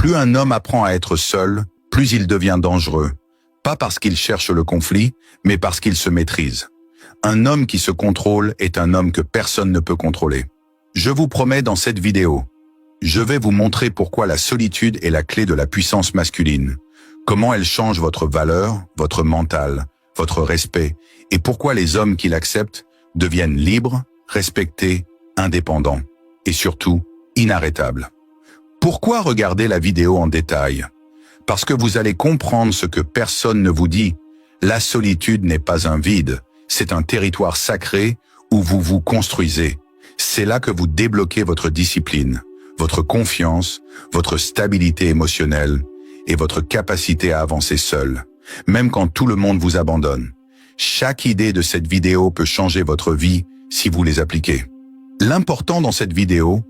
Plus un homme apprend à être seul, plus il devient dangereux. Pas parce qu'il cherche le conflit, mais parce qu'il se maîtrise. Un homme qui se contrôle est un homme que personne ne peut contrôler. Je vous promets dans cette vidéo, je vais vous montrer pourquoi la solitude est la clé de la puissance masculine, comment elle change votre valeur, votre mental, votre respect, et pourquoi les hommes qui l'acceptent deviennent libres, respectés, indépendants, et surtout inarrêtables. Pourquoi regarder la vidéo en détail? Parce que vous allez comprendre ce que personne ne vous dit. La solitude n'est pas un vide, c'est un territoire sacré où vous vous construisez. C'est là que vous débloquez votre discipline, votre confiance, votre stabilité émotionnelle et votre capacité à avancer seul, même quand tout le monde vous abandonne. Chaque idée de cette vidéo peut changer votre vie si vous les appliquez. L'important dans cette vidéo,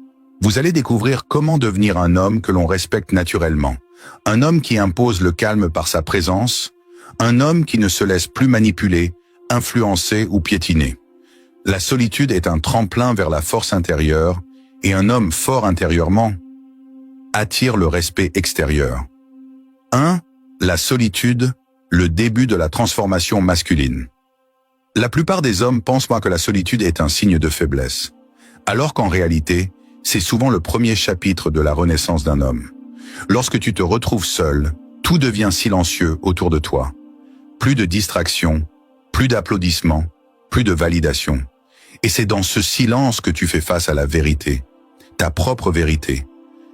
vous allez découvrir comment devenir un homme que l'on respecte naturellement, un homme qui impose le calme par sa présence, un homme qui ne se laisse plus manipuler, influencer ou piétiner. La solitude est un tremplin vers la force intérieure et un homme fort intérieurement attire le respect extérieur. 1. La solitude, le début de la transformation masculine. La plupart des hommes pensent que la solitude est un signe de faiblesse, alors qu'en réalité, c'est souvent le premier chapitre de la renaissance d'un homme. Lorsque tu te retrouves seul, tout devient silencieux autour de toi. Plus de distractions, plus d'applaudissements, plus de validation. Et c'est dans ce silence que tu fais face à la vérité, ta propre vérité.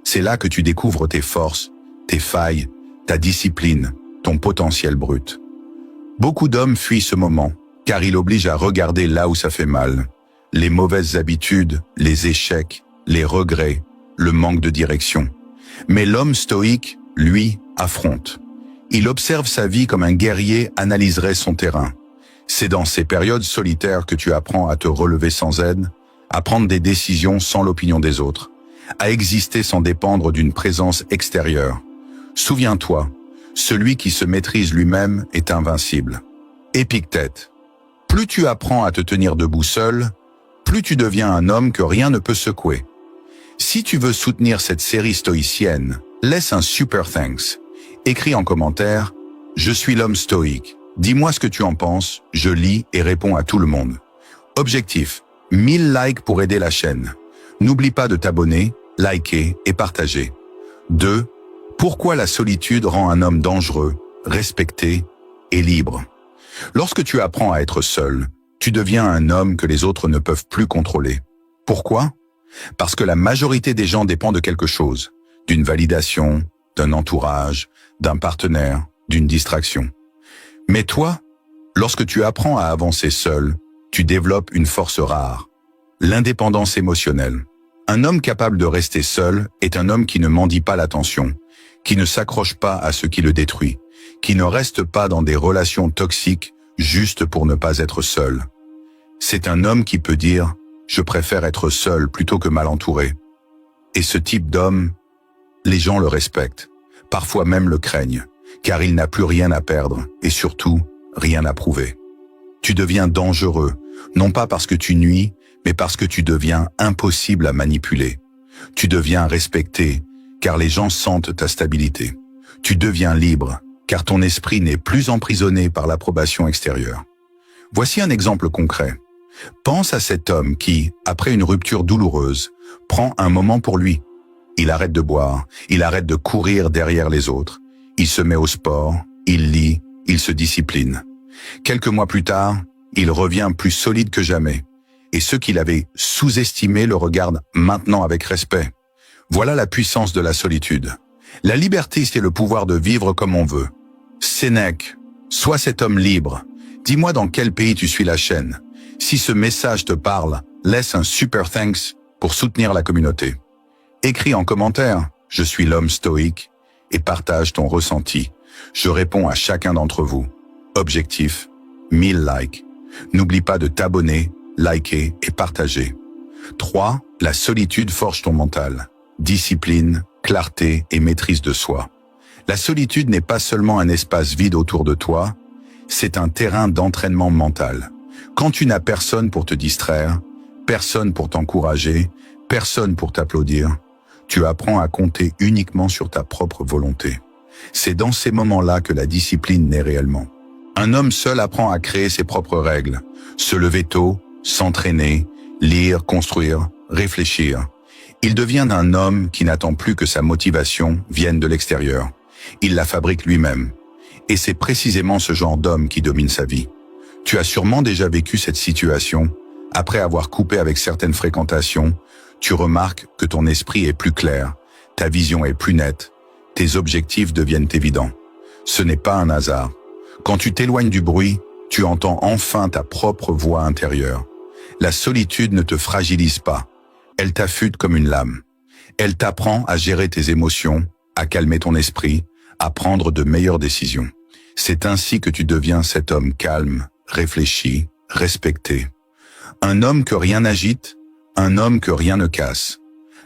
C'est là que tu découvres tes forces, tes failles, ta discipline, ton potentiel brut. Beaucoup d'hommes fuient ce moment, car il oblige à regarder là où ça fait mal. Les mauvaises habitudes, les échecs, les regrets, le manque de direction. Mais l'homme stoïque, lui, affronte. Il observe sa vie comme un guerrier analyserait son terrain. C'est dans ces périodes solitaires que tu apprends à te relever sans aide, à prendre des décisions sans l'opinion des autres, à exister sans dépendre d'une présence extérieure. Souviens-toi, celui qui se maîtrise lui-même est invincible. Épictète. Plus tu apprends à te tenir debout seul, plus tu deviens un homme que rien ne peut secouer. Si tu veux soutenir cette série stoïcienne, laisse un super thanks. Écris en commentaire « Je suis l'homme stoïque ». Dis-moi ce que tu en penses, je lis et réponds à tout le monde. Objectif, 1000 likes pour aider la chaîne. N'oublie pas de t'abonner, liker et partager. 2. Pourquoi la solitude rend un homme dangereux, respecté et libre? Lorsque tu apprends à être seul, tu deviens un homme que les autres ne peuvent plus contrôler. Pourquoi? Parce que la majorité des gens dépend de quelque chose, d'une validation, d'un entourage, d'un partenaire, d'une distraction. Mais toi, lorsque tu apprends à avancer seul, tu développes une force rare, l'indépendance émotionnelle. Un homme capable de rester seul est un homme qui ne mendie pas l'attention, qui ne s'accroche pas à ce qui le détruit, qui ne reste pas dans des relations toxiques juste pour ne pas être seul. C'est un homme qui peut dire « je préfère être seul plutôt que mal entouré ». Et ce type d'homme, les gens le respectent, parfois même le craignent, car il n'a plus rien à perdre et surtout rien à prouver. Tu deviens dangereux, non pas parce que tu nuis, mais parce que tu deviens impossible à manipuler. Tu deviens respecté, car les gens sentent ta stabilité. Tu deviens libre, car ton esprit n'est plus emprisonné par l'approbation extérieure. Voici un exemple concret. Pense à cet homme qui, après une rupture douloureuse, prend un moment pour lui. Il arrête de boire, il arrête de courir derrière les autres. Il se met au sport, il lit, il se discipline. Quelques mois plus tard, il revient plus solide que jamais. Et ceux qui l'avaient sous-estimé le regardent maintenant avec respect. Voilà la puissance de la solitude. La liberté, c'est le pouvoir de vivre comme on veut. Sénèque, sois cet homme libre. Dis-moi dans quel pays tu suis la chaîne. Si ce message te parle, laisse un super thanks pour soutenir la communauté. Écris en commentaire « Je suis l'homme stoïque » et partage ton ressenti. Je réponds à chacun d'entre vous. Objectif, 1000 likes. N'oublie pas de t'abonner, liker et partager. 3. La solitude forge ton mental. Discipline, clarté et maîtrise de soi. La solitude n'est pas seulement un espace vide autour de toi, c'est un terrain d'entraînement mental. Quand tu n'as personne pour te distraire, personne pour t'encourager, personne pour t'applaudir, Tu apprends à compter uniquement sur ta propre volonté. C'est dans ces moments-là que la discipline naît réellement. Un homme seul apprend à créer ses propres règles, se lever tôt, s'entraîner, lire, construire, réfléchir. Il devient un homme qui n'attend plus que sa motivation vienne de l'extérieur. Il la fabrique lui-même. Et c'est précisément ce genre d'homme qui domine sa vie. Tu as sûrement déjà vécu cette situation. Après avoir coupé avec certaines fréquentations, tu remarques que ton esprit est plus clair, ta vision est plus nette, tes objectifs deviennent évidents. Ce n'est pas un hasard. Quand tu t'éloignes du bruit, tu entends enfin ta propre voix intérieure. La solitude ne te fragilise pas. Elle t'affûte comme une lame. Elle t'apprend à gérer tes émotions, à calmer ton esprit, à prendre de meilleures décisions. C'est ainsi que tu deviens cet homme calme, réfléchi, respecté. Un homme que rien n'agite, un homme que rien ne casse.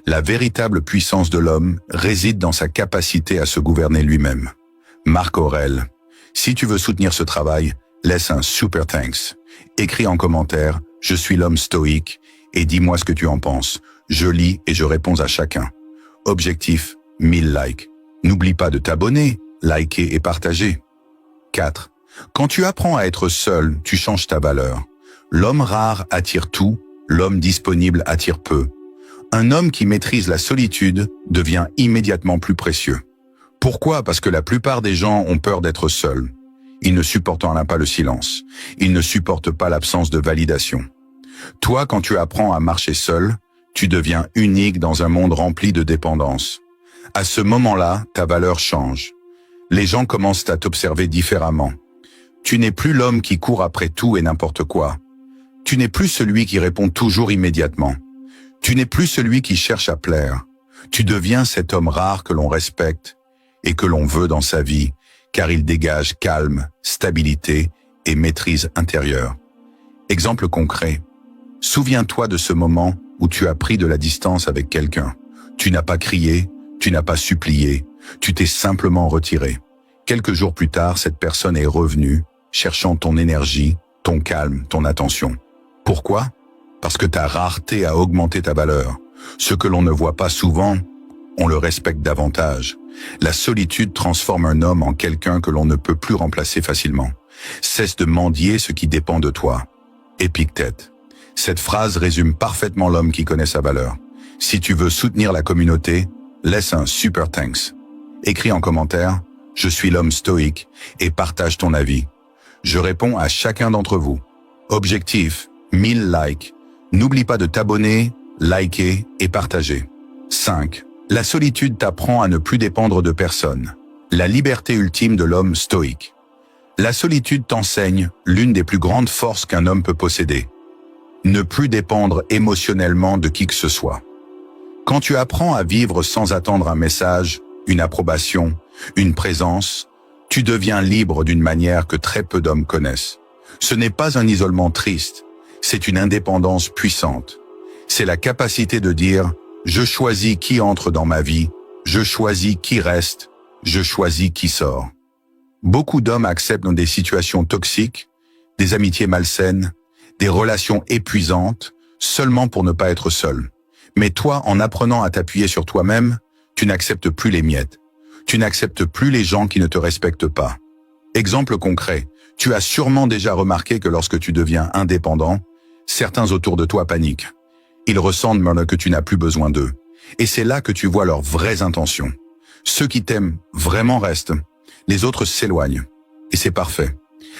La véritable puissance de l'homme réside dans sa capacité à se gouverner lui-même. Marc Aurèle. Si tu veux soutenir ce travail, laisse un super thanks. Écris en commentaire « Je suis l'homme stoïque » et dis-moi ce que tu en penses. Je lis et je réponds à chacun. Objectif, 1000 likes. N'oublie pas de t'abonner, liker et partager. 4. Quand tu apprends à être seul, tu changes ta valeur. L'homme rare attire tout, l'homme disponible attire peu. Un homme qui maîtrise la solitude devient immédiatement plus précieux. Pourquoi? Parce que la plupart des gens ont peur d'être seuls. Ils ne supportent pas le silence. Ils ne supportent pas l'absence de validation. Toi, quand tu apprends à marcher seul, tu deviens unique dans un monde rempli de dépendance. À ce moment-là, ta valeur change. Les gens commencent à t'observer différemment. Tu n'es plus l'homme qui court après tout et n'importe quoi. Tu n'es plus celui qui répond toujours immédiatement. Tu n'es plus celui qui cherche à plaire. Tu deviens cet homme rare que l'on respecte et que l'on veut dans sa vie, car il dégage calme, stabilité et maîtrise intérieure. Exemple concret. Souviens-toi de ce moment où tu as pris de la distance avec quelqu'un. Tu n'as pas crié, tu n'as pas supplié, tu t'es simplement retiré. Quelques jours plus tard, cette personne est revenue, cherchant ton énergie, ton calme, ton attention. Pourquoi? Parce que ta rareté a augmenté ta valeur. Ce que l'on ne voit pas souvent, on le respecte davantage. La solitude transforme un homme en quelqu'un que l'on ne peut plus remplacer facilement. Cesse de mendier ce qui dépend de toi. Épictète. Cette phrase résume parfaitement l'homme qui connaît sa valeur. Si tu veux soutenir la communauté, laisse un super thanks. Écris en commentaire « Je suis l'homme stoïque » et partage ton avis. Je réponds à chacun d'entre vous. Objectif, 1000 likes. N'oublie pas de t'abonner, liker et partager. 5. La solitude t'apprend à ne plus dépendre de personne. La liberté ultime de l'homme stoïque. La solitude t'enseigne l'une des plus grandes forces qu'un homme peut posséder. Ne plus dépendre émotionnellement de qui que ce soit. Quand tu apprends à vivre sans attendre un message, une approbation, une présence, tu deviens libre d'une manière que très peu d'hommes connaissent. Ce n'est pas un isolement triste, c'est une indépendance puissante. C'est la capacité de dire « Je choisis qui entre dans ma vie, je choisis qui reste, je choisis qui sort ». Beaucoup d'hommes acceptent des situations toxiques, des amitiés malsaines, des relations épuisantes, seulement pour ne pas être seul. Mais toi, en apprenant à t'appuyer sur toi-même, tu n'acceptes plus les miettes. Tu n'acceptes plus les gens qui ne te respectent pas. Exemple concret, tu as sûrement déjà remarqué que lorsque tu deviens indépendant, certains autour de toi paniquent. Ils ressentent que tu n'as plus besoin d'eux. Et c'est là que tu vois leurs vraies intentions. Ceux qui t'aiment vraiment restent. Les autres s'éloignent. Et c'est parfait.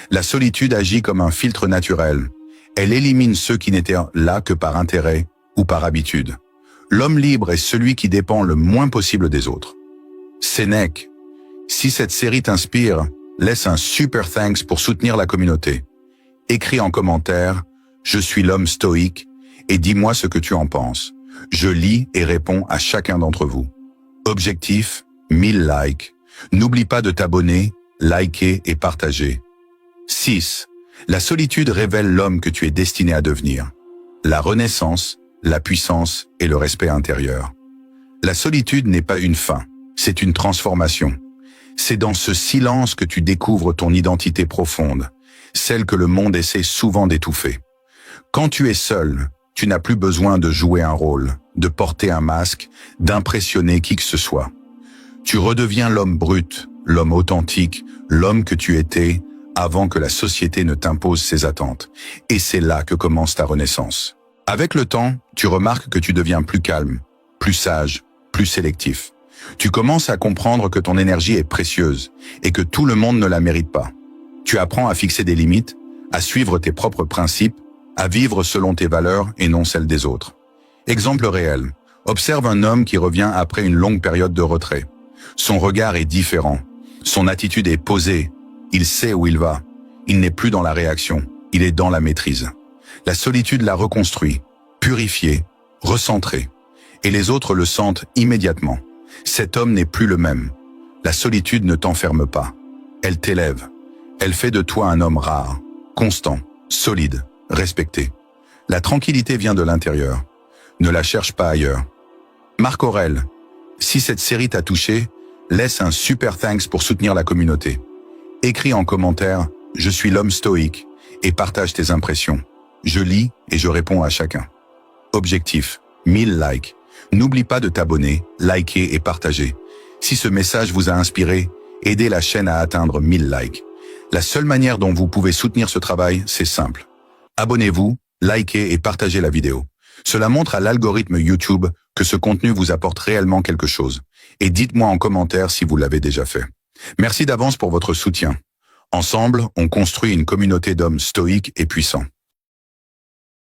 La solitude agit comme un filtre naturel. Elle élimine ceux qui n'étaient là que par intérêt ou par habitude. L'homme libre est celui qui dépend le moins possible des autres. Sénèque. Si cette série t'inspire, laisse un super thanks pour soutenir la communauté. Écris en commentaire « Je suis l'homme stoïque » et dis-moi ce que tu en penses. Je lis et réponds à chacun d'entre vous. Objectif, 1000 likes. N'oublie pas de t'abonner, liker et partager. 6. La solitude révèle l'homme que tu es destiné à devenir. La renaissance, la puissance et le respect intérieur. La solitude n'est pas une fin, c'est une transformation. C'est dans ce silence que tu découvres ton identité profonde, celle que le monde essaie souvent d'étouffer. Quand tu es seul, tu n'as plus besoin de jouer un rôle, de porter un masque, d'impressionner qui que ce soit. Tu redeviens l'homme brut, l'homme authentique, l'homme que tu étais avant que la société ne t'impose ses attentes. Et c'est là que commence ta renaissance. Avec le temps, tu remarques que tu deviens plus calme, plus sage, plus sélectif. Tu commences à comprendre que ton énergie est précieuse et que tout le monde ne la mérite pas. Tu apprends à fixer des limites, à suivre tes propres principes, à vivre selon tes valeurs et non celles des autres. Exemple réel. Observe un homme qui revient après une longue période de retrait. Son regard est différent. Son attitude est posée. Il sait où il va. Il n'est plus dans la réaction. Il est dans la maîtrise. La solitude l'a reconstruit, purifié, recentré. Et les autres le sentent immédiatement. Cet homme n'est plus le même. La solitude ne t'enferme pas. Elle t'élève. Elle fait de toi un homme rare, constant, solide, respecté. La tranquillité vient de l'intérieur. Ne la cherche pas ailleurs. Marc Aurèle, si cette série t'a touché, laisse un super thanks pour soutenir la communauté. Écris en commentaire « Je suis l'homme stoïque » et partage tes impressions. Je lis et je réponds à chacun. Objectif, 1000 likes. N'oublie pas de t'abonner, liker et partager. Si ce message vous a inspiré, aidez la chaîne à atteindre 1000 likes. La seule manière dont vous pouvez soutenir ce travail, c'est simple. Abonnez-vous, likez et partagez la vidéo. Cela montre à l'algorithme YouTube que ce contenu vous apporte réellement quelque chose. Et dites-moi en commentaire si vous l'avez déjà fait. Merci d'avance pour votre soutien. Ensemble, on construit une communauté d'hommes stoïques et puissants.